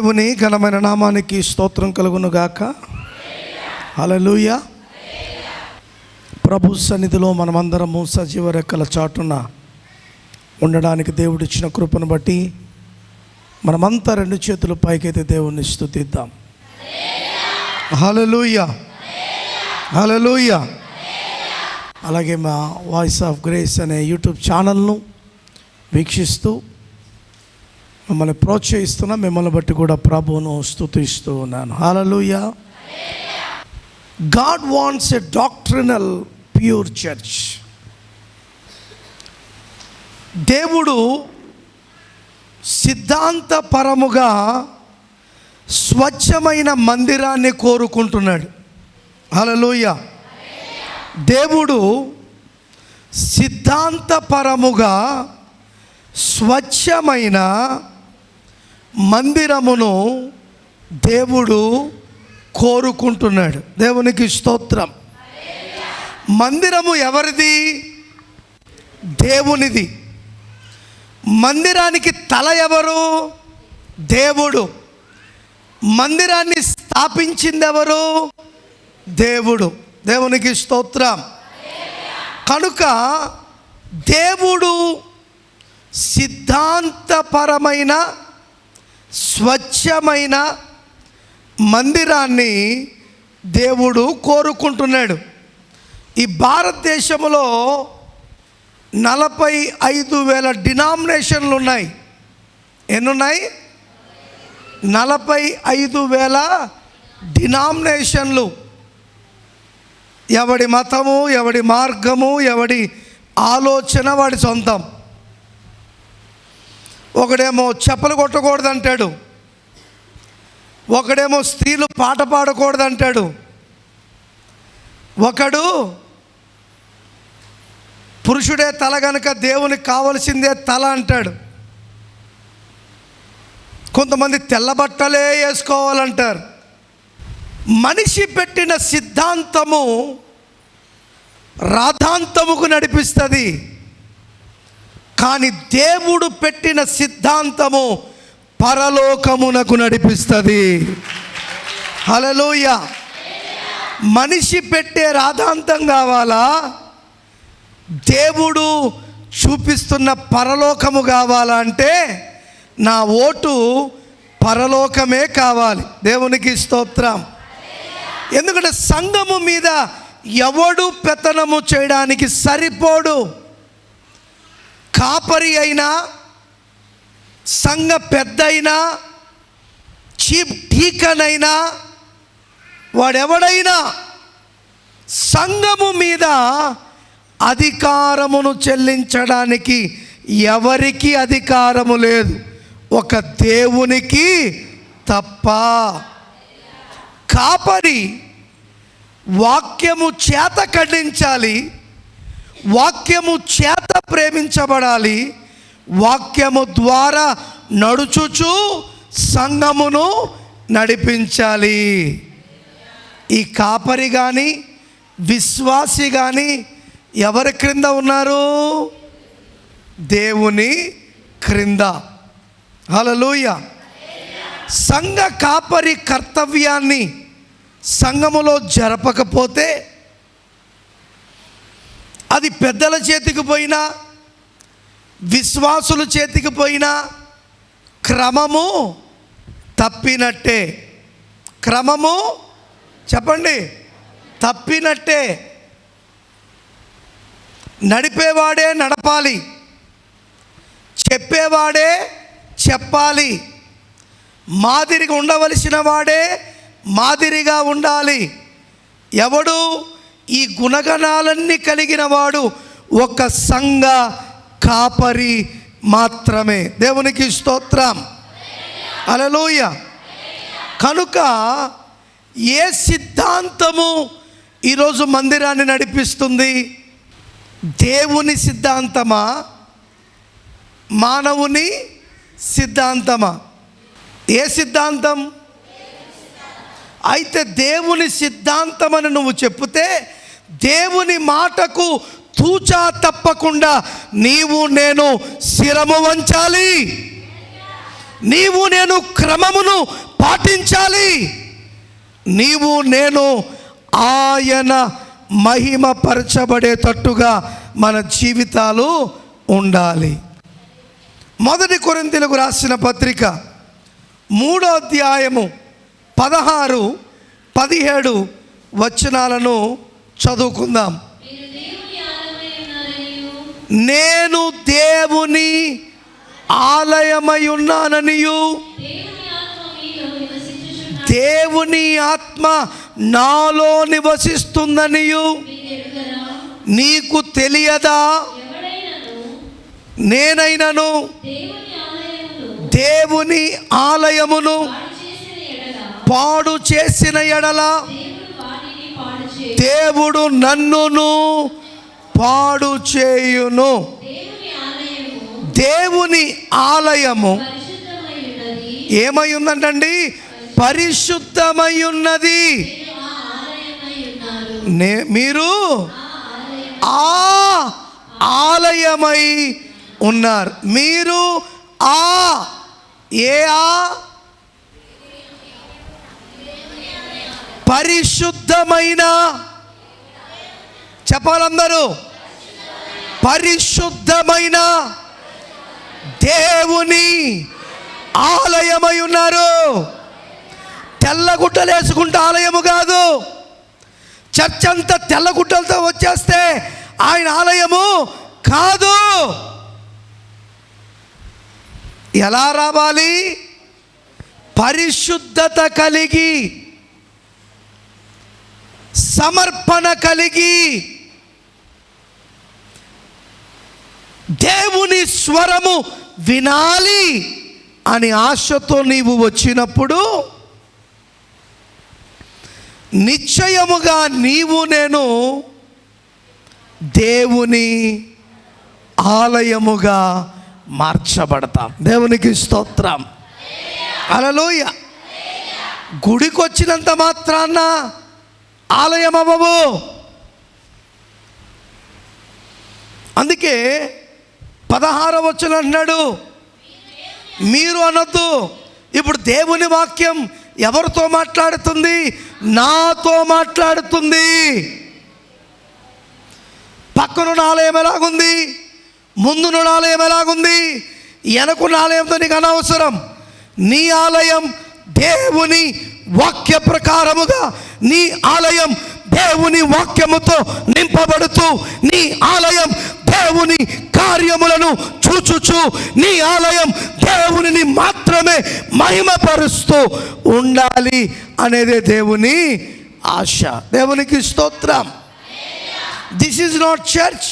దేవుని ఘనమైన నామానికి స్తోత్రం కలుగును గాక. హల్లెలూయా. ప్రభు సన్నిధిలో మనమందరము సజీవ రెక్కల చాటున ఉండడానికి దేవుడిచ్చిన కృపను బట్టి మనమంతా రెండు చేతులు పైకైతే దేవుణ్ణి స్తుతిద్దాం. హల్లెలూయా, హల్లెలూయా. అలాగే మా వాయిస్ ఆఫ్ గ్రేస్ అనే యూట్యూబ్ ఛానల్ను వీక్షిస్తూ మిమ్మల్ని ప్రోత్సహిస్తున్నా, మిమ్మల్ని బట్టి కూడా ప్రభువును స్తుతిస్తూ ఉన్నాను. Hallelujah. God wants a doctrinal pure church. దేవుడు సిద్ధాంతపరముగా స్వచ్ఛమైన మందిరాన్ని కోరుకుంటున్నాడు. హల్లెలూయా. దేవుడు సిద్ధాంతపరముగా స్వచ్ఛమైన మందిరమును దేవుడు కోరుకుంటున్నాడు. దేవునికి స్తోత్రం. మందిరము ఎవరిది? దేవునిది. మందిరానికి తల ఎవరు? దేవుడు. మందిరాన్ని స్థాపించింది ఎవరు? దేవుడు. దేవునికి స్తోత్రం. కనుక దేవుడు సిద్ధాంతపరమైన స్వచ్ఛమైన మందిరాన్ని దేవుడు కోరుకుంటున్నాడు. ఈ భారతదేశంలో 45,000 డినామినేషన్లు ఉన్నాయి. ఎన్నున్నాయి? 45,000 డినామినేషన్లు. ఎవడి మతము, ఎవడి మార్గము, ఎవడి ఆలోచన వాడి సొంతం. ఒకడేమో చెప్పులు కొట్టకూడదు అంటాడు, ఒకడేమో స్త్రీలు పాట పాడకూడదు అంటాడు, ఒకడు పురుషుడే తల గనుక దేవునికి కావలసిందే తల అంటాడు. కొంతమంది తెల్ల బట్టలే వేసుకోవాలంటారు. మనిషి పెట్టిన సిద్ధాంతము రాధాంతముకు నడిపిస్తుంది, కానీ దేవుడు పెట్టిన సిద్ధాంతము పరలోకమునకు నడిపిస్తుంది. హల్లెలూయా. మనిషి పెట్టే రాధాంతం కావాలా? దేవుడు చూపిస్తున్న పరలోకము కావాలా అంటే నా ఓటు పరలోకమే కావాలి. దేవునికి స్తోత్రం. ఎందుకంటే సంఘము మీద ఎవడు పెత్తనము చేయడానికి సరిపోడు. కాపరి అయినా, సంఘ పెద్ద అయినా, చీఫ్ డీకన్ అయినా, వాడెవడైనా సంఘము మీద అధికారమును చెల్లించడానికి ఎవరికి అధికారము లేదు, ఒక దేవునికి తప్ప. కాపరి వాక్యము చేత ఖండించాలి, వాక్యము చేత ప్రేమించబడాలి, వాక్యము ద్వారా నడుచుచు సంఘమును నడిపించాలి. ఈ కాపరి కానీ విశ్వాసి కానీ ఎవరి క్రింద ఉన్నారు? దేవుని క్రింద. హల్లెలూయా. సంఘ కాపరి కర్తవ్యాన్ని సంఘములో జరపకపోతే అది పెద్దల చేతికి పోయినా, విశ్వాసుల చేతికి పోయినా క్రమము తప్పినట్టే. క్రమము చెప్పండి, తప్పినట్టే. నడిపేవాడే నడపాలి, చెప్పేవాడే చెప్పాలి, మాదిరిగా ఉండవలసిన వాడే మాదిరిగా ఉండాలి. ఎవడు ఈ గుణగణాలన్నీ కలిగిన వాడు? ఒక సంఘ కాపరి మాత్రమే. దేవునికి స్తోత్రం. హల్లెలూయా. కనుక ఏ సిద్ధాంతము ఈరోజు మందిరాన్ని నడిపిస్తుంది? దేవుని సిద్ధాంతమా, మానవుని సిద్ధాంతమా? ఏ సిద్ధాంతం? అయితే దేవుని సిద్ధాంతమని నువ్వు చెప్తే దేవుని మాటకు తూచా తప్పకుండా నీవు నేను శిరము వంచాలి. నీవు నేను క్రమమును పాటించాలి. నీవు నేను ఆయన మహిమపరచబడేటట్టుగా మన జీవితాలు ఉండాలి. 1 కొరింథీయులకు రాసిన పత్రిక 3వ అధ్యాయము 16, 17 వచనాలను చదువుకుందాం. నేను దేవుని ఆలయమై ఉన్నాననియు దేవుని ఆత్మ నాలో నివసిస్తుందనియు నీకు తెలియదా? నేనైనను దేవుని ఆలయమును పాడు చేసిన ఎడల దేవుడు నన్నును పాడు చేయును. దేవుని ఆలయము ఏమై ఉందంటండి? పరిశుద్ధమై ఉన్నది. మీరు ఆ ఆలయమై ఉన్నారు. మీరు పరిశుద్ధమైన, చెప్పాలందరూ, పరిశుద్ధమైన దేవుని ఆలయమై ఉన్నారు. తెల్లగుడ్డలు వేసుకుంటే ఆలయము కాదు. చర్చ్ అంతా తెల్లగుడ్డలతో వచ్చేస్తే ఆయన ఆలయము కాదు. ఎలా రావాలి? పరిశుద్ధత కలిగి, సమర్పణ కలిగి, దేవుని స్వరము వినాలి అని ఆశతో నీవు వచ్చినప్పుడు నిశ్చయముగా నీవు నేను దేవుని ఆలయముగా మార్చబడతాం. దేవునికి స్తోత్రం. హల్లెలూయ. గుడికి వచ్చినంత మాత్రాన ఆలయం అవ్వవు. అందుకే 16వ వచనం అన్నాడు, మీరు అనొద్దు. ఇప్పుడు దేవుని వాక్యం ఎవరితో మాట్లాడుతుంది? నాతో మాట్లాడుతుంది. పక్కనున్న ఆలయం ఎలాగుంది, ముందున్న ఆలయం ఎలాగుంది, వెనకున్న ఆలయంతో నీకు అనవసరం. నీ ఆలయం దేవుని వాక్య ప్రకారముగా, నీ ఆలయం దేవుని వాక్యముతో నింపబడుతూ, నీ ఆలయం దేవుని కార్యములను చూచుచు, నీ ఆలయం దేవునిని మాత్రమే మహిమపరుస్తూ ఉండాలి అనేదే దేవుని ఆశ. దేవునికి స్తోత్రం. This is not church.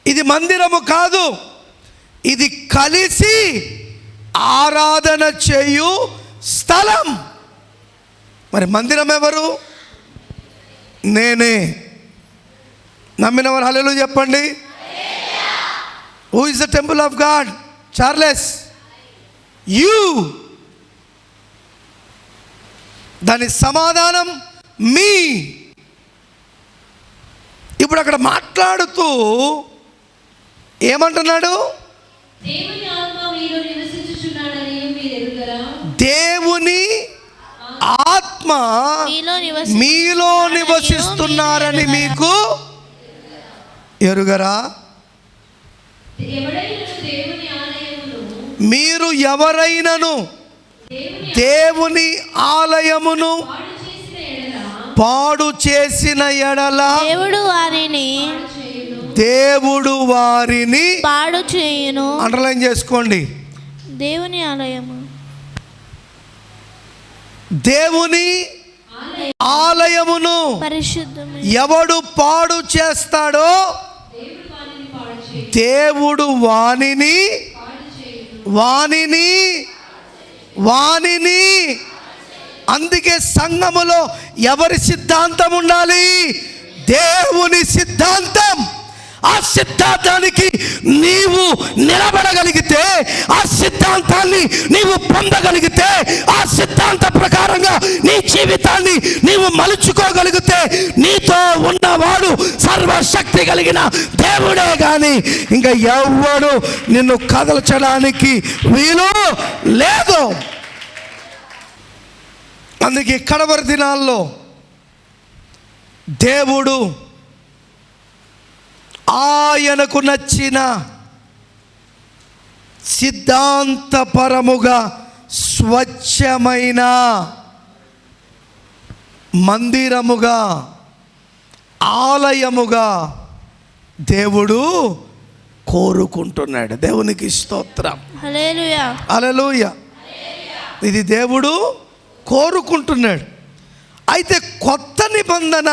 ఇది మందిరము కాదు. ఇది కలిసి ఆరాధన చేయు స్థలం. మరి మందిరం ఎవరు? నేనే. నమ్మినవారు హల్లెలూయా చెప్పండి. Who is the temple of God? Charles, you. దాని సమాధానం మీ. ఇప్పుడు అక్కడ మాట్లాడుతూ ఏమంటున్నాడు? దేవుని ఆత్మ మీలో నివసిస్తున్నారని మీకు ఎరుగరా? మీరు ఎవరైనను దేవుని ఆలయమును పాడు చేసిన ఎడల దేవుడు వారిని పాడు చేయును. అండర్లైన్ చేసుకోండి. దేవుని ఆలయము, దేవుని ఆలయమును ఎవడు పాడు చేస్తాడో దేవుడు వానిని అందుకే సంఘములో ఎవరి సిద్ధాంతం ఉండాలి? దేవుని సిద్ధాంతం. ఆ సిద్ధాంతానికి నీవు నిలబడగలిగితే, ఆ సిద్ధాంతాన్ని నీవు పొందగలిగితే, ఆ సిద్ధాంత ప్రకారంగా నీ జీవితాన్ని నీవు మలుచుకోగలిగితే, నీతో ఉన్నవాడు సర్వశక్తి కలిగిన దేవుడే కానీ ఇంకా ఎవ్వడు నిన్ను కదల్చడానికి వీలు లేదు. అందుకే కడవరి దినాల్లో దేవుడు ఆయనకు నచ్చిన సిద్ధాంతపరముగా స్వచ్ఛమైన మందిరముగా, ఆలయముగా దేవుడు కోరుకుంటున్నాడు. దేవునికి స్తోత్రం. హల్లెలూయా, హల్లెలూయా. ఇది దేవుడు కోరుకుంటున్నాడు. అయితే కొత్త నిబంధన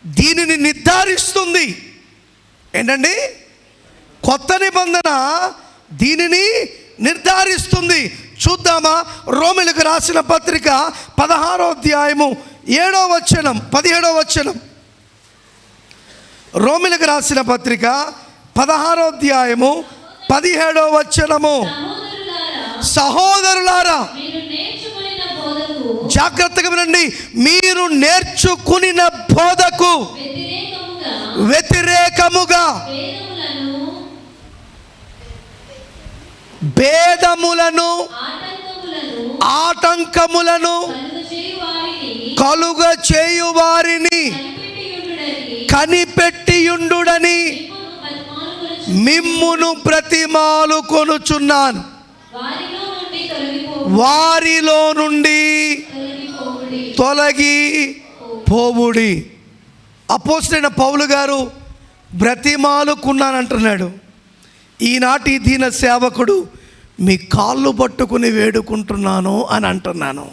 దీనిని నిర్ధారిస్తుంది. ఏంటండి? కొత్త నిబంధన దీనిని నిర్ధారిస్తుంది. చూద్దామా? రోమీయులకు రాసిన పత్రిక 16వ అధ్యాయము 7వ వచనం 17వ వచనం. రోమీయులకు రాసిన పత్రిక 16వ అధ్యాయము 17వ వచనము. సహోదరులారా, జాగ్రత్తగా వినండి. మీరు నేర్చుకునిన బోధకు వ్యతిరేకముగా భేదములను, ఆటంకములను కలుగ చేయు వారిని కనిపెట్టియుండుడని మిమ్మును బ్రతిమాలు కొనుచున్నాను. వారిలో నుండి తొలగి పోవుడి. అపోస్తలుడైన పౌలు గారు బ్రతిమాలుకున్నానంటున్నాడు. ఈనాటి దీన సేవకుడు మీ కాళ్ళు పట్టుకుని వేడుకుంటున్నాను అని అంటున్నాను.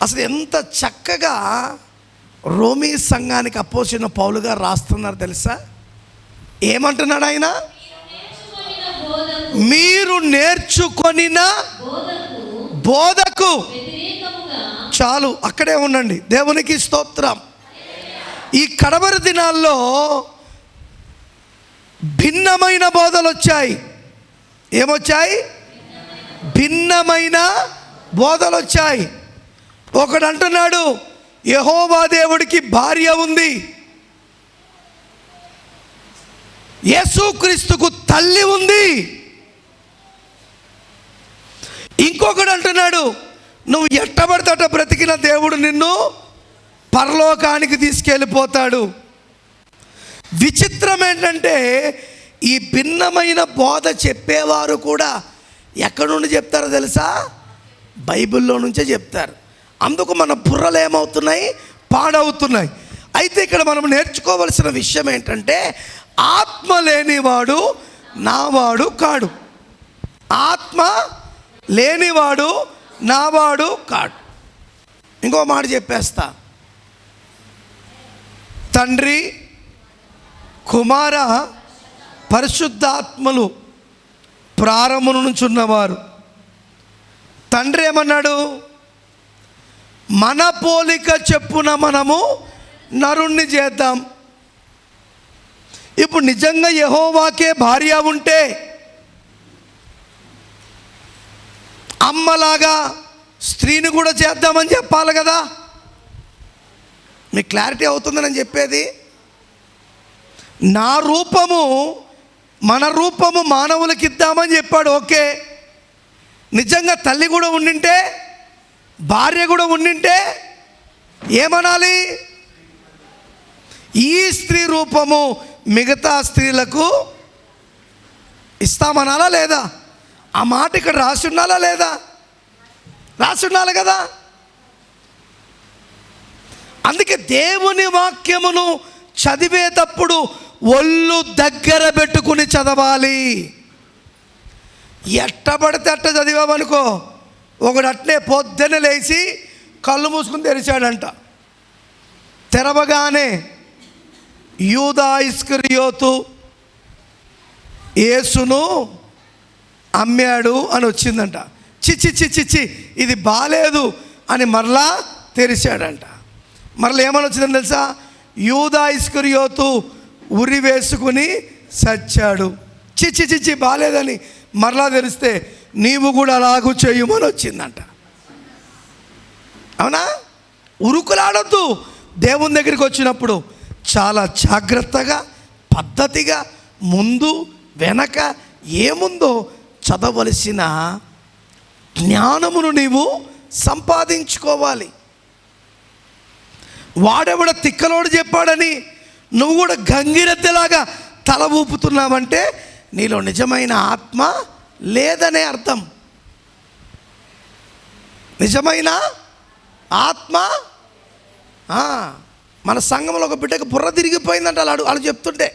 అసలు ఎంత చక్కగా రోమీ సంఘానికి అపోస్తలుడైన పౌలు గారు రాస్తున్నారు తెలుసా? ఏమంటున్నాడు ఆయన? మీరు నేర్చుకొనిన బోధకు. చాలు, అక్కడే ఉండండి. దేవునికి స్తోత్రం. ఈ కడవరి దినాల్లో భిన్నమైన బోధలు వచ్చాయి. ఏమొచ్చాయి? భిన్నమైన బోధలు వచ్చాయి. ఒకడు అంటున్నాడు యెహోవా దేవుడికి భార్య ఉంది, యేసుక్రీస్తుకు తల్లి ఉంది. ఇంకొకడు అంటున్నాడు నువ్వు ఎట్టబడితే అట్ట బ్రతికిన దేవుడు నిన్ను పరలోకానికి తీసుకెళ్ళిపోతాడు. విచిత్రం ఏంటంటే ఈ భిన్నమైన బోధ చెప్పేవారు కూడా ఎక్కడి నుండి చెప్తారో తెలుసా? బైబిల్లో నుంచే చెప్తారు. అందుకు మన బుర్రలు ఏమవుతున్నాయి? పాడవుతున్నాయి. అయితే ఇక్కడ మనం నేర్చుకోవలసిన విషయం ఏంటంటే ఆత్మ లేనివాడు నావాడు కాడు. ఆత్మ లేనివాడు నావాడు కాడు. ఇంకో మాట చెప్పేస్తా. తండ్రి, కుమార, పరిశుద్ధాత్మలు ప్రారంభం నుంచి ఉన్నవారు. తండ్రి ఏమన్నాడు? మన పోలిక చెప్పున మనము నరుణ్ణి చేద్దాం. ఇప్పుడు నిజంగా యెహోవాకే భార్య ఉంటే అమ్మలాగా స్త్రీని కూడా చేద్దామని చెప్పాలి కదా. మీకు క్లారిటీ అవుతుందని చెప్పేది. నా రూపము, మన రూపము మానవులకి ఇద్దామని చెప్పాడు. ఓకే, నిజంగా తల్లి కూడా ఉండింటే, భార్య కూడా ఉండింటే ఏమనాలి? ఈ స్త్రీ రూపము మిగతా స్త్రీలకు ఇస్తామనాలా లేదా? ఆ మాట ఇక్కడ రాసి ఉండాలా లేదా? రాసి ఉండాలి కదా. అందుకే దేవుని వాక్యమును చదివేటప్పుడు ఒళ్ళు దగ్గర పెట్టుకుని చదవాలి. ఎట్టబడితే అట్ట చదివామనుకో, ఒకడు అట్నే పొద్దున్న లేచి కళ్ళు మూసుకుని తెరిచాడంట. తెరవగానే యూదా ఇస్కరియోతు యేసును అమ్మాడు అని వచ్చిందంట. చిచ్చి చిచ్చి ఇది బాలేదు అని మరలా తెరిచాడంట. మరలా ఏమని వచ్చిందని తెలుసా? యూదా ఇస్కరియోతు ఉరి వేసుకుని చచ్చాడు. చిచ్చి బాలేదని మరలా తెరిస్తే నీవు కూడా అలాగూ చేయమని వచ్చిందంట. అవునా? ఉరుకులాడొద్దు. దేవుని దగ్గరికి వచ్చినప్పుడు చాలా జాగ్రత్తగా పద్ధతిగా ముందు వెనక ఏముందో చదవలసిన జ్ఞానమును నీవు సంపాదించుకోవాలి. వాడెవడ తిక్కలోడు చెప్పాడని నువ్వు కూడా గంగిరెద్దులాగా తల ఊపుతున్నావంటే నీలో నిజమైన ఆత్మ లేదనే అర్థం. నిజమైన ఆత్మ మన సంఘంలో ఒక బిడ్డకు బుర్ర తిరిగిపోయిందంట. వాళ్ళు చెప్తుంటే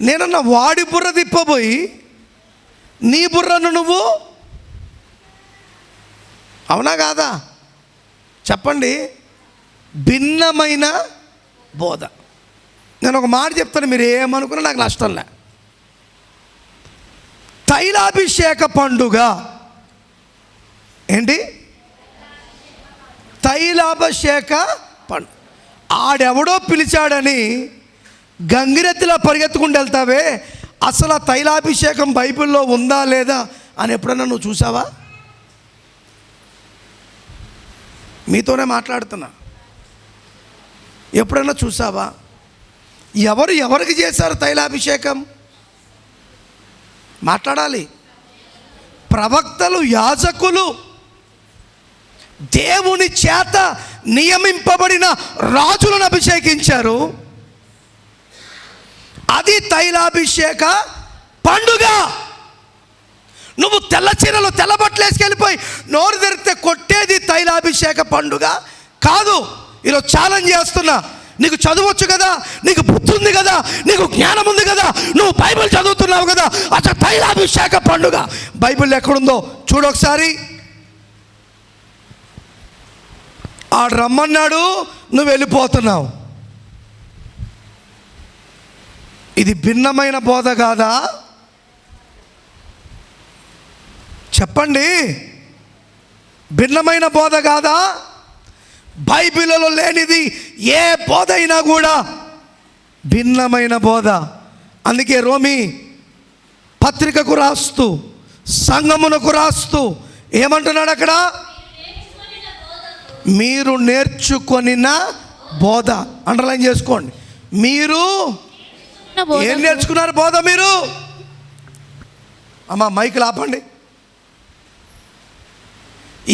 నేనన్నా వాడి బుర్ర తిప్పబోయి నీ బుర్రను నువ్వు, అవునా కాదా చెప్పండి? భిన్నమైన బోధ. నేను ఒక మాట చెప్తాను, మీరు ఏమనుకున్నా నాకు నష్టంలే. తైలాభిషేక పండుగ ఏంటి? తైలాభిషేక పండుగ. ఆడెవడో పిలిచాడని గంగిరెద్దులా పరిగెత్తుకుంటూ వెళ్తావే, అసలు ఆ తైలాభిషేకం బైబిల్లో ఉందా లేదా అని ఎప్పుడన్నా నువ్వు చూసావా? మీతోనే మాట్లాడుతున్నా. ఎప్పుడన్నా చూసావా? ఎవరికి చేశారు తైలాభిషేకం? మాట్లాడాలి. ప్రవక్తలు, యాజకులు, దేవుని చేత నియమింపబడిన రాజులను అభిషేకించారు. అది తైలాభిషేక పండుగ. నువ్వు తెల్ల చీరలు తెల్ల బట్టలు వేసుకెళ్ళిపోయి నోరు తెరిస్తే కొట్టేది తైలాభిషేక పండుగ కాదు. ఈరోజు ఛాలెంజ్ చేస్తున్నా, నీకు చదవచ్చు కదా, నీకు బుద్ధి ఉంది కదా, నీకు జ్ఞానం ఉంది కదా, నువ్వు బైబిల్ చదువుతున్నావు కదా, అసలు తైలాభిషేక పండుగ బైబిల్ ఎక్కడుందో చూడొకసారి. ఆడు రమ్మన్నాడు, నువ్వు వెళ్ళిపోతున్నావు. ఇది భిన్నమైన బోధ కాదా? చెప్పండి, భిన్నమైన బోధ కాదా? బైబిల్లో లేనిది ఏ బోధ అయినా కూడా భిన్నమైన బోధ. అందుకే రోమి పత్రికకు రాస్తూ, సంఘమునకు రాస్తూ ఏమంటున్నాడు అక్కడ? మీరు నేర్చుకొనిన బోధ. అండర్లైన్ చేసుకోండి. మీరు ఏం నేర్చుకున్నారు బోధ? మీరు అమ్మా మైకులు ఆపండి.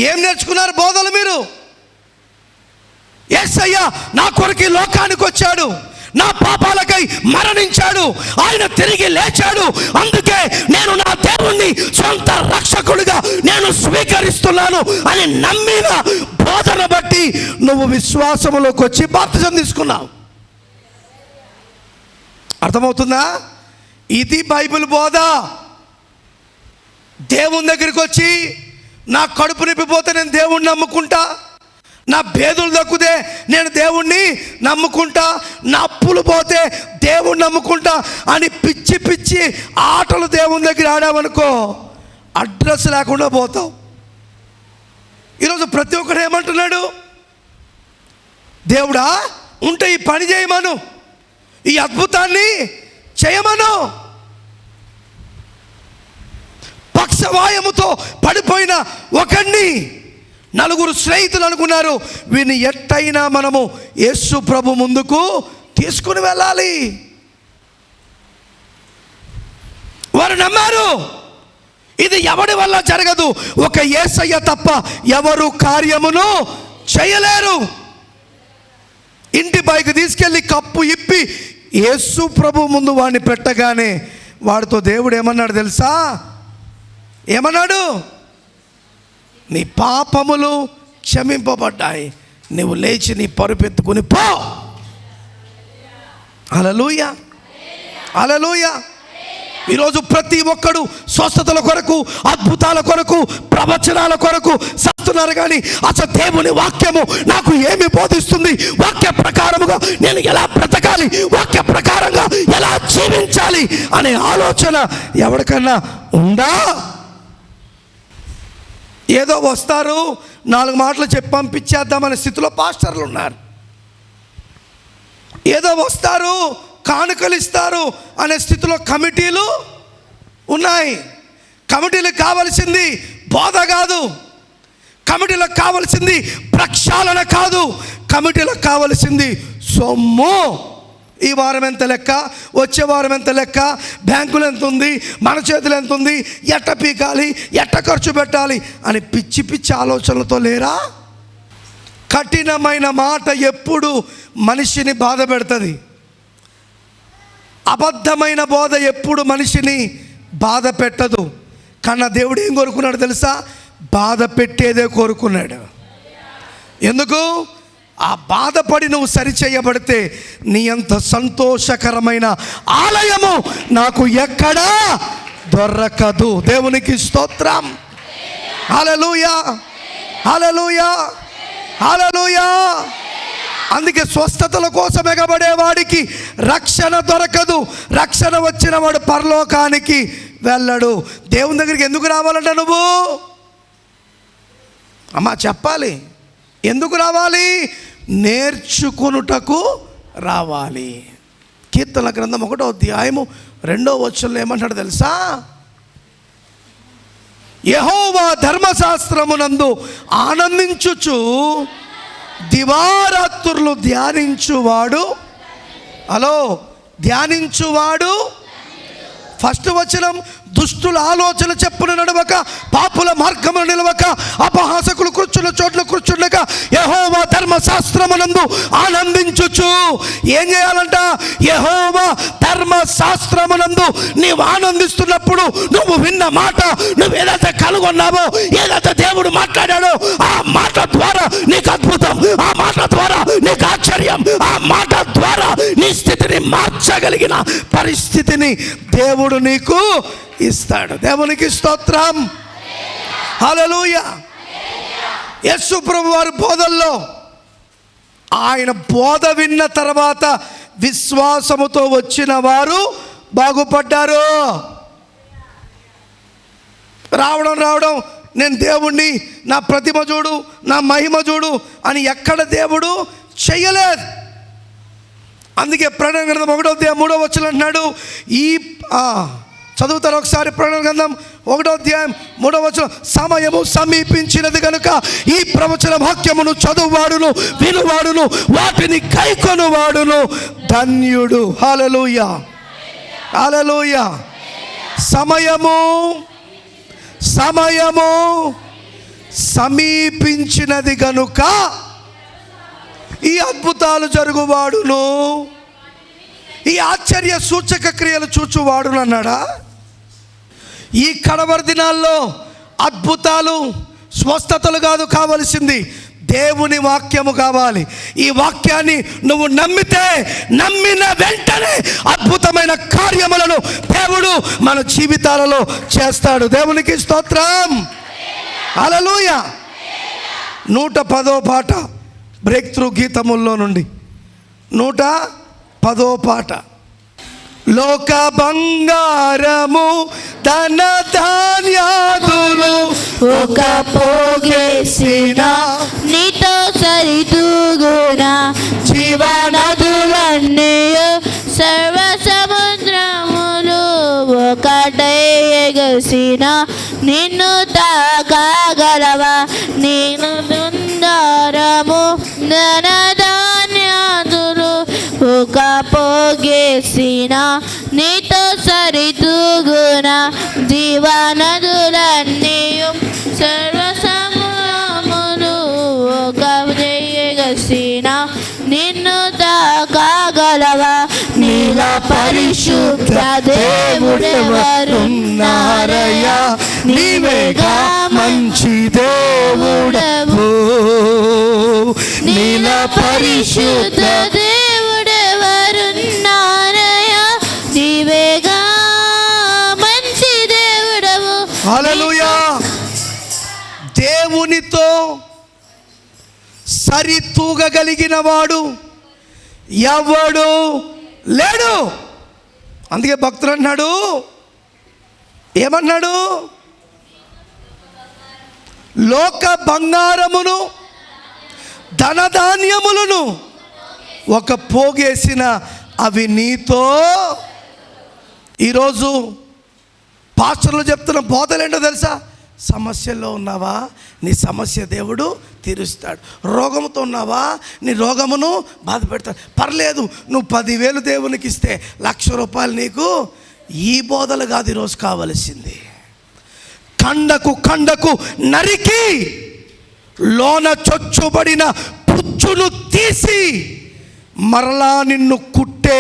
ఏం నేర్చుకున్నారు బోధలు మీరు? యేసయ్య నా కొరకు లోకానికి వచ్చాడు, నా పాపాలకై మరణించాడు, ఆయన తిరిగి లేచాడు, అందుకే నేను నా దేవుణ్ణి సొంత రక్షకుడిగా నేను స్వీకరిస్తున్నాను అని నమ్మిన బోధన బట్టి నువ్వు విశ్వాసములోకి వచ్చి బాప్తిజం తీసుకున్నావు. అర్థమవుతుందా? ఇది బైబిల్ బోధ. దేవుని దగ్గరికి వచ్చి నా కడుపు నింపిపోతే నేను దేవుణ్ణి నమ్ముకుంటా, నా భేదులు దక్కుతే నేను దేవుణ్ణి నమ్ముకుంటా, నా అప్పులు పోతే దేవుణ్ణి నమ్ముకుంటా అని పిచ్చి పిచ్చి ఆటలు దేవుని దగ్గర ఆడామనుకో అడ్రస్ లేకుండా పోతావు. ఈరోజు ప్రతి ఒక్కరు ఏమంటున్నాడు? దేవుడా ఉంటే ఈ పని చేయమను, ఈ అద్భుతాన్ని చేయమను. పక్షవాయముతో పడిపోయిన ఒకడిని నలుగురు స్నేహితులు అనుకున్నారు, వీరిని ఎట్టయినా మనము యేసు ప్రభు ముందుకు తీసుకుని వెళ్ళాలి. వారు నమ్మారు, ఇది ఎవడి వల్ల జరగదు, ఒక యేసయ్య తప్ప ఎవరు కార్యమును చేయలేరు. ఇంటి పైకి తీసుకెళ్ళి కప్పు ఇప్పి యేసు ప్రభు ముందు వాడిని పెట్టగానే వాడితో దేవుడు ఏమన్నాడు తెలుసా? ఏమన్నాడు? నీ పాపములు క్షమింపబడ్డాయి, నువ్వు లేచి నీ పరుపెత్తుకుని పో. హల్లెలూయా, హల్లెలూయా. ఈరోజు ప్రతి ఒక్కడు స్వస్థతల కొరకు, అద్భుతాల కొరకు, ప్రవచనాల కొరకు చేస్తున్నారు, కానీ అసలు దేవుని వాక్యము నాకు ఏమి బోధిస్తుంది, వాక్య ప్రకారముగా నేను ఎలా బ్రతకాలి, వాక్య ప్రకారంగా ఎలా జీవించాలి అనే ఆలోచన ఎవరికన్నా ఉందా? ఏదో వస్తారు, 4 మాటలు చెప్పి పంపించేద్దామనే స్థితిలో పాస్టర్లు ఉన్నారు. ఏదో వస్తారు, కానుకలు ఇస్తారు అనే స్థితిలో కమిటీలు ఉన్నాయి. కమిటీలకు కావలసింది బోధ కాదు, కమిటీలకు కావలసింది ప్రక్షాళన కాదు, కమిటీలకు కావలసింది సొమ్ము. ఈ వారం ఎంత లెక్క, వచ్చే వారం ఎంత లెక్క, బ్యాంకులు ఎంత ఉంది, మన చేతులు ఎంత ఉంది, ఎట్ట పీకాలి, ఎట్ట ఖర్చు పెట్టాలి అని పిచ్చి పిచ్చి ఆలోచనలతో లేరా? కఠినమైన మాట ఎప్పుడు మనిషిని బాధ పెడుతుంది. అబద్ధమైన బోధ ఎప్పుడు మనిషిని బాధ పెట్టదు. కన్నా దేవుడు ఏం కోరుకున్నాడు తెలుసా? బాధ పెట్టేదే కోరుకున్నాడు. ఎందుకు? ఆ బాధపడి నువ్వు సరిచేయబడితే నీ అంత సంతోషకరమైన ఆలయము నాకు ఎక్కడా దొరకదు. దేవునికి స్తోత్రం. హల్లెలూయా, హల్లెలూయా, హల్లెలూయా. అందుకే స్వస్థతల కోసం ఎగబడే వాడికి రక్షణ దొరకదు. రక్షణ వచ్చిన వాడు పరలోకానికి వెళ్ళడు. దేవుని దగ్గరికి ఎందుకు రావాలంట నువ్వు? అమ్మా చెప్పాలి. ఎందుకు రావాలి? నేర్చుకొనుటకు రావాలి. కీర్తన గ్రంథం 1వ అధ్యాయము 2వ వచనంలో ఏమంటాడు తెలుసా? యెహోవా ధర్మశాస్త్రమునందు ఆనందించుచు దివారాత్రులు ధ్యానించువాడు. హలో, ధ్యానించువాడు. ఫస్ట్ వచనం, దుష్టుల ఆలోచన చెప్పున నడవక, పాపుల మార్గమును నిలవక, అపహాసకులు కూర్చున్న చోట్ల కూర్చుండక, యెహోవా ధర్మశాస్త్రమునందు ఆనందించుచు. ఏం చేయాలంట? యెహోవా ధర్మశాస్త్రమునందు నీవు ఆనందిస్తున్నప్పుడు నువ్వు విన్న మాట, నువ్వు ఏదైతే కనుగొన్నావో, ఏదైతే దేవుడు మాట్లాడాడో ఆ మాట ద్వారా నీకు అద్భుతం, ఆ మాట ద్వారా నీకు ఆశ్చర్యం, ఆ మాట ద్వారా నీ స్థితిని మార్చగలిగిన పరిస్థితిని దేవుడు నీకు ఇస్తాడు. దేవునికి స్తోత్రం. హల్లెలూయా. యేసు ప్రభు వారి బోధల్లో ఆయన బోధ విన్న తర్వాత విశ్వాసముతో వచ్చిన వారు బాగుపడ్డారు. రావడం నేను దేవుణ్ణి, నా ప్రతిమ చూడు, నా మహిమ చూడు అని ఎక్కడ దేవుడు చెయ్యలేదు. అందుకే ప్రకటన గ్రంథం 1వ అధ్యాయం 3వ వచనం అంటున్నాడు. ఈ చదువుతారు ఒకసారి. ప్రకటన గ్రంథం 1వ అధ్యాయం 3వ వచనం, సమయము సమీపించినది కనుక ఈ ప్రవచన వాక్యమును చదువువాడును, వినువాడును, వాటిని కైకొనువాడును ధన్యుడు. హల్లెలూయా, హల్లెలూయా. సమయము సమీపించినది కనుక ఈ అద్భుతాలు జరుగువాడును, ఈ ఆశ్చర్య సూచక క్రియలు చూచువాడును అన్నాడా? ఈ కడవరి దినాల్లో అద్భుతాలు, స్వస్థతలు కాదు కావలసింది, దేవుని వాక్యము కావాలి. ఈ వాక్యాన్ని నువ్వు నమ్మితే, నమ్మిన వెంటనే అద్భుతమైన కార్యములను దేవుడు మన జీవితాలలో చేస్తాడు. దేవునికి స్తోత్రం. హల్లెలూయా. 110వ పాట బ్రేక్ త్రూ గీతముల్లో నుండి 110వ పాట. లోక బంగారము ధన ధాన్యాదులు ఒక పోగేసిన నీతో సరితూగున జీవనదులన్నీ సర్వ సముద్రములు ఒకటై ఎగసిన నిన్ను తాకగలవా? నేను బంగారము ధనధాన్యాదులు ఒక పోగేసిన నీతో సరితూగున జీవనదులన్నీ సర్వ సమూహములు ఒక జయగసిన నిన్ను తాకగలవా? నీల పరిశుద్ధ దేవుడెవరున్నారయ్యా? నీవేగా మంచి దేవుడవు. నీల పరిశుద్ధ దేవుడెవరున్నారయ్యా? నీవేగా మంచి దేవుడవు. హల్లెలూయా. దేవునితో సరితూగగలిగిన వాడు ఎవడు లేడు. అందుకే భక్తుడు అన్నాడు, ఏమన్నాడు? లోక బంగారమును ధనధాన్యములను ఒక పోగేసిన అవి నీతో. ఈరోజు పాస్టర్లు చెప్తున్న బోధలేంటో తెలుసా? సమస్యల్లో ఉన్నావా, నీ సమస్య దేవుడు తీరుస్తాడు. రోగంతో ఉన్నావా, నీ రోగమును బాధ పెడతాడు. పర్లేదు, నువ్వు 10,000 దేవునికి ఇస్తే 1,00,000 రూపాయలు నీకు. ఈ బోధలు కాదు ఈరోజు కావలసింది. కండకు కండకు నరికి లోన చొచ్చుబడిన పుచ్చును తీసి మరలా నిన్ను కుట్టే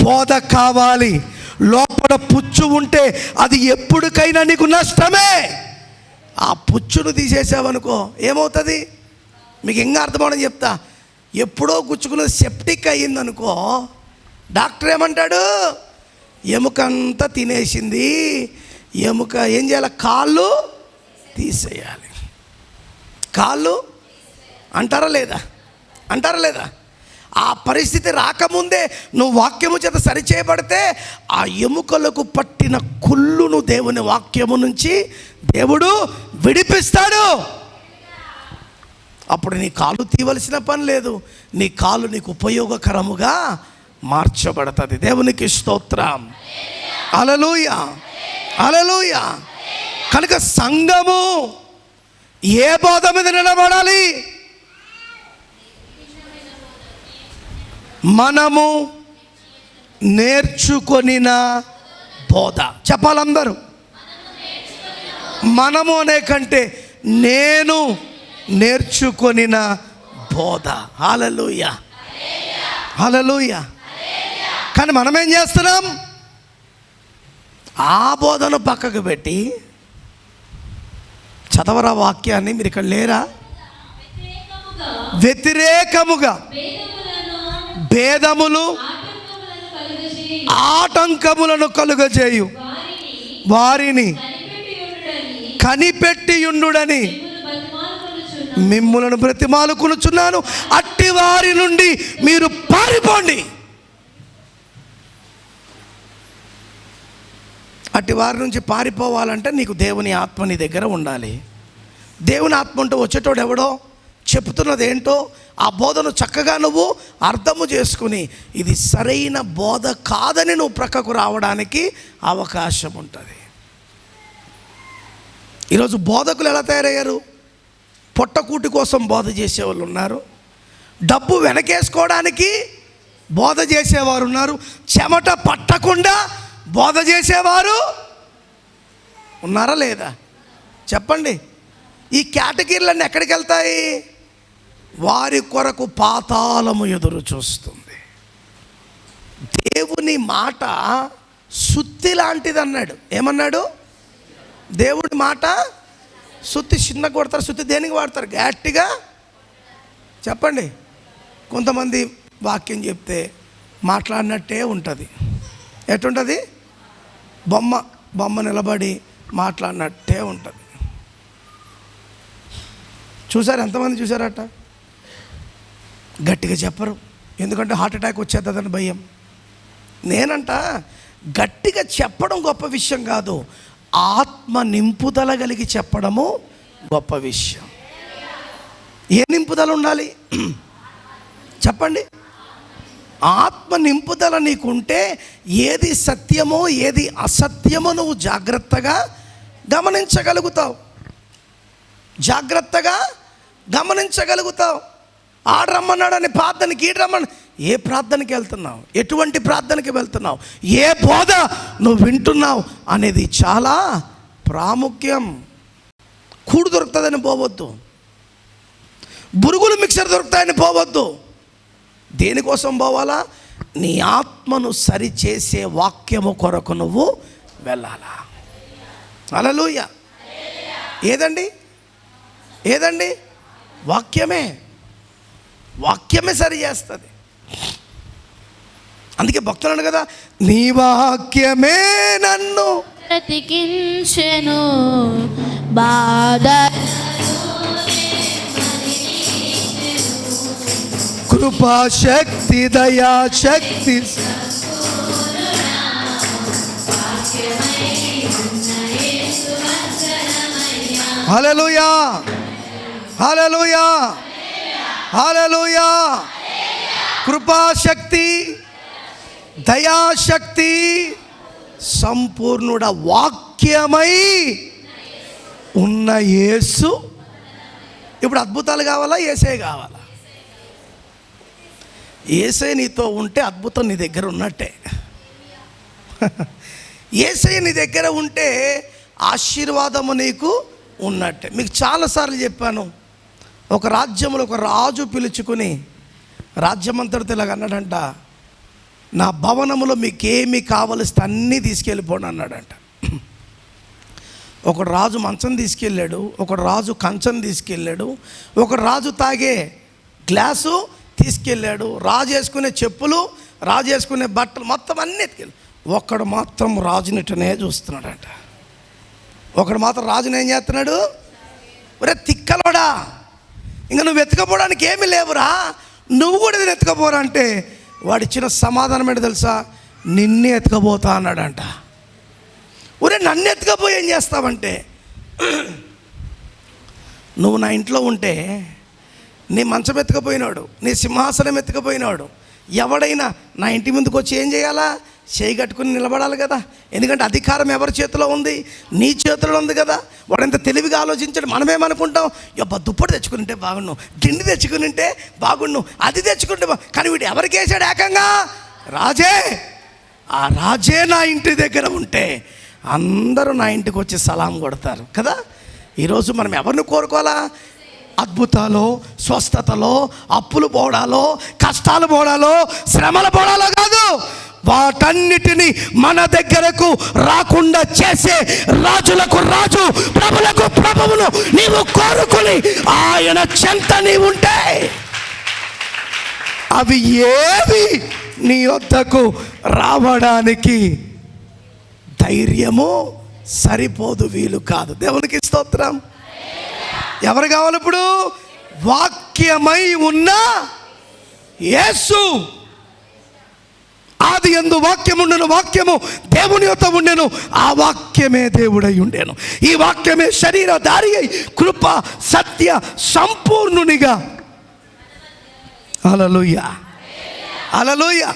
బోధ కావాలి. లోపల పుచ్చు ఉంటే అది ఎప్పటికైనా నీకు నష్టమే. ఆ పుచ్చును తీసేసావనుకో ఏమవుతుంది? మీకు ఇంకా అర్థమవడం చెప్తా. ఎప్పుడో గుచ్చుకున్నది సెప్టిక్ అయ్యిందనుకో, డాక్టర్ ఏమంటాడు? ఎముకంతా తినేసింది, ఎముక ఏం చేయాలి? కాళ్ళు తీసేయాలి. కాళ్ళు అంటారా లేదా? అంటారా లేదా? ఆ పరిస్థితి రాకముందే నువ్వు వాక్యము చేత సరిచేయబడితే ఆ ఎముకలకు పట్టిన కుళ్ళును దేవుని వాక్యము నుంచి దేవుడు విడిపిస్తాడు. అప్పుడు నీ కాలు తీయవలసిన పని లేదు. నీ కాలు నీకు ఉపయోగకరముగా మార్చబడుతుంది. దేవునికి స్తోత్రం. హల్లెలూయా, హల్లెలూయా. కనుక సంఘము ఏ బోధ మీద నిలబడాలి? మనము నేర్చుకొనిన బోధ. చెప్పాలందరూ. మనము అనే కంటే నేను నేర్చుకొనిన బోధ. హల్లెలూయా, హల్లెలూయా. కానీ మనం ఏం చేస్తున్నాం? ఆ బోధను పక్కకు పెట్టి చదవరా వాక్యాన్ని. మీరు ఇక్కడ లేరా? వ్యతిరేకముగా భేదములు ఆటంకములను కలుగజేయు వారిని కనిపెట్టియుండుడని మిమ్ములను బ్రతిమాలుకొనుచున్నాను. అట్టి వారి నుండి మీరు పారిపోండి. అట్టి వారి నుంచి పారిపోవాలంటే నీకు దేవుని ఆత్మ నీ దగ్గర ఉండాలి. దేవుని ఆత్మ ఉంటే వచ్చేటోడు ఎవడో, చెప్తున్నది ఏంటో ఆ బోధను చక్కగా నువ్వు అర్థము చేసుకుని ఇది సరైన బోధ కాదని నువ్వు ప్రక్కకు రావడానికి అవకాశం ఉంటుంది. ఈరోజు బోధకులు ఎలా తయారయ్యారు? పొట్టకూటి కోసం బోధ చేసేవాళ్ళు ఉన్నారు, డబ్బు వెనకేసుకోవడానికి బోధ చేసేవారు ఉన్నారు, చెమట పట్టకుండా బోధ చేసేవారు ఉన్నారా లేదా? చెప్పండి. ఈ కేటగిరీలన్నీ ఎక్కడికి వెళ్తాయి? వారి కొరకు పాతాళము ఎదురు చూస్తుంది. దేవుని మాట సుత్తి లాంటిది అన్నాడు. ఏమన్నాడు? దేవుడి మాట సుత్తి. చిన్న కొడతారు, సుత్తి దేనికి వాడతారు? గట్టిగా చెప్పండి. కొంతమంది వాక్యం చెప్తే మాట్లాడినట్టే ఉంటుంది. ఎటుంటుంది? బొమ్మ నిలబడి మాట్లాడినట్టే ఉంటుంది. చూసారు? ఎంతమంది చూసారట? గట్టిగా చెప్పరు, ఎందుకంటే హార్ట్ అటాక్ వచ్చేస్తుందని భయం. నేనంట గట్టిగా చెప్పడం గొప్ప విషయం కాదు, ఆత్మ నింపుదల కలిగి చెప్పడము గొప్ప విషయం. ఏ నింపుదల ఉండాలి చెప్పండి? ఆత్మ నింపుదల నీకుంటే ఏది సత్యమో ఏది అసత్యమో నువ్వు జాగ్రత్తగా గమనించగలుగుతావు. జాగ్రత్తగా గమనించగలుగుతావు. ఆడరమ్మన్నాడని ప్రార్థనకి, ఈడరమ్మని ఏ ప్రార్థనకి వెళ్తున్నావు, ఎటువంటి ప్రార్థనకి వెళ్తున్నావు, ఏ బోధ నువ్వు వింటున్నావు అనేది చాలా ప్రాముఖ్యం. కూడు దొరుకుతుందని పోవద్దు, బురుగులు మిక్సర్ దొరుకుతాయని పోవద్దు. దేనికోసం పోవాలా? నీ ఆత్మను సరిచేసే వాక్యము కొరకు నువ్వు వెళ్ళాలా. హల్లెలూయా. ఏదండి? ఏదండి? వాక్యమే. వాక్యమే సరి చేస్తుంది. అందుకే భక్తులు అన్నాడు కదా, నీ వాక్యమే నన్ను బ్రతికించెను, బాధ కృపాశక్తి దయాశక్తి. హల్లెలూయా, హల్లెలూయా, హల్లెలూయా. కృపాశక్తి, దయాశక్తి సంపూర్ణుడ వాక్యమై ఉన్న యేసు. ఇప్పుడు అద్భుతాలు కావాలా, యేసే కావాలా? యేసే నీతో ఉంటే అద్భుతం నీ దగ్గర ఉన్నట్టే. యేసే నీ దగ్గర ఉంటే ఆశీర్వాదము నీకు ఉన్నట్టే. మీకు చాలాసార్లు చెప్పాను, ఒక రాజ్యంలో ఒక రాజు పిలుచుకుని రాజ్యమంతటితో ఇలాగ అన్నాడంట, నా భవనములో మీకేమి కావలిస్తే అన్నీ తీసుకెళ్ళిపోండి అన్నాడంట. ఒకడు రాజు మంచం తీసుకెళ్ళాడు, ఒకడు రాజు కంచం తీసుకెళ్ళాడు, ఒకడు రాజు తాగే గ్లాసు తీసుకెళ్ళాడు, రాజు వేసుకునే చెప్పులు, రాజు వేసుకునే బట్టలు మొత్తం అన్నీ ఎత్తుకెళ్ళి. ఒకడు మాత్రం రాజునిటనే చూస్తున్నాడంట. ఒకడు మాత్రం రాజుని ఏం చేస్తున్నాడు? ఒరే తిక్కలోడా, ఇంకా నువ్వు ఎత్తుకపోవడానికి ఏమీ లేవురా, నువ్వు కూడా ఇది ఎత్తుకపోరా అంటే వాడు ఇచ్చిన సమాధానం ఏంటో తెలుసా? నిన్నే ఎత్తుకపోతా అన్నాడంట. ఒరే నన్ను ఎత్తుకపోయి ఏం చేస్తావంటే, నువ్వు నా ఇంట్లో ఉంటే నీ మంచం ఎత్తుకపోయినాడు, నీ సింహాసనం ఎత్తుకపోయినాడు, ఎవడైనా నా ఇంటి ముందుకు వచ్చి ఏం చేయాలా? చేయి కట్టుకుని నిలబడాలి కదా. ఎందుకంటే అధికారం ఎవరి చేతిలో ఉంది? నీ చేతిలో ఉంది కదా. వాడంత తెలివిగా ఆలోచించాడు. మనమేమనుకుంటాం, యబ్బా దుప్పటి తెచ్చుకునింటే బాగుండు, దిండి తెచ్చుకునింటే బాగుండు, అది తెచ్చుకుంటే కానీ వీడు ఎవరికి వేసాడు? ఏకంగా రాజే. ఆ రాజే నా ఇంటి దగ్గర ఉంటే అందరూ నా ఇంటికి వచ్చి సలాం కొడతారు కదా. ఈరోజు మనం ఎవరిని కోరుకోవాలా? అద్భుతాలు, స్వస్థతలో, అప్పులు పోవడాలో, కష్టాలు పోవడాలో, శ్రమలు పోవడాలో కాదు, వాటన్నిటినీ మన దగ్గరకు రాకుండా చేసే రాజులకు రాజు, ప్రభులకు ప్రభువును నీవు కోరుకుని ఆయన చెంత నీవు ఉంటే అవి ఏవి నీ వద్దకు రావడానికి ధైర్యము సరిపోదు, వీలు కాదు. దేవునికి స్తోత్రం. ఎవరు కావాలి ఇప్పుడు? వాక్యమై ఉన్న యేసు. ఆది యందు వాక్యము ఉండెను, వాక్యము దేవుని యొద్ద ఉండెను, ఆ వాక్యమే దేవుడై ఉండెను. ఈ వాక్యమే శరీరధారి అయి కృప సత్య సంపూర్ణునిగా. హల్లెలూయా, హల్లెలూయా.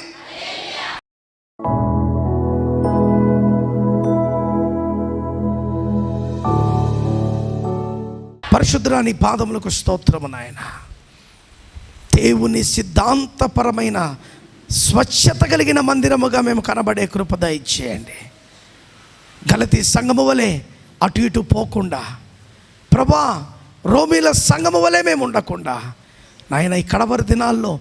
పరిశుద్ధుడా నీ పాదములకు స్తోత్రము నాయన. దేవుని సిద్ధాంతపరమైన స్వచ్ఛత కలిగిన మందిరముగా మేము కనబడే కృప దయచేయండి. గలతీ సంఘము వలె అటు ఇటు పోకుండా, ప్రభా రోమీల సంఘము వలె మేము ఉండకుండా నాయన ఈ కడవరి దినాల్లో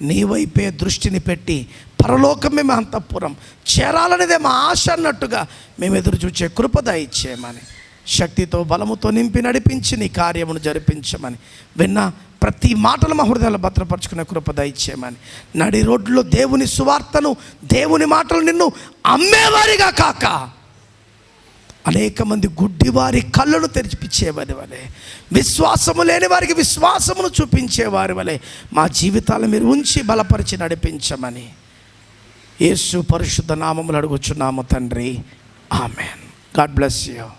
నీ వైపే దృష్టిని పెట్టి పరలోకం మేము అంతఃపురం చేరాలనేదే మా ఆశ అన్నట్టుగా మేము ఎదురు చూచే కృప దయచేయమని, శక్తితో బలముతో నింపి నడిపించి నీ కార్యమును జరిపించమని, విన్న ప్రతి మాటలు మా హృదయాలు భద్రపరుచుకునే కృప దయచేయమని, నడి రోడ్లో దేవుని సువార్తను, దేవుని మాటలు నిన్ను అమ్మేవారిగా కాక అనేక మంది గుడ్డివారి కళ్ళను తెరిపించేవారి వలె, విశ్వాసము లేని వారికి విశ్వాసమును చూపించేవారి వలె మా జీవితాలు మీరు ఉంచి బలపరిచి నడిపించమని యేసు పరిశుద్ధ నామములు అడుగుచున్నాము తండ్రి. ఆమెన్. God bless you.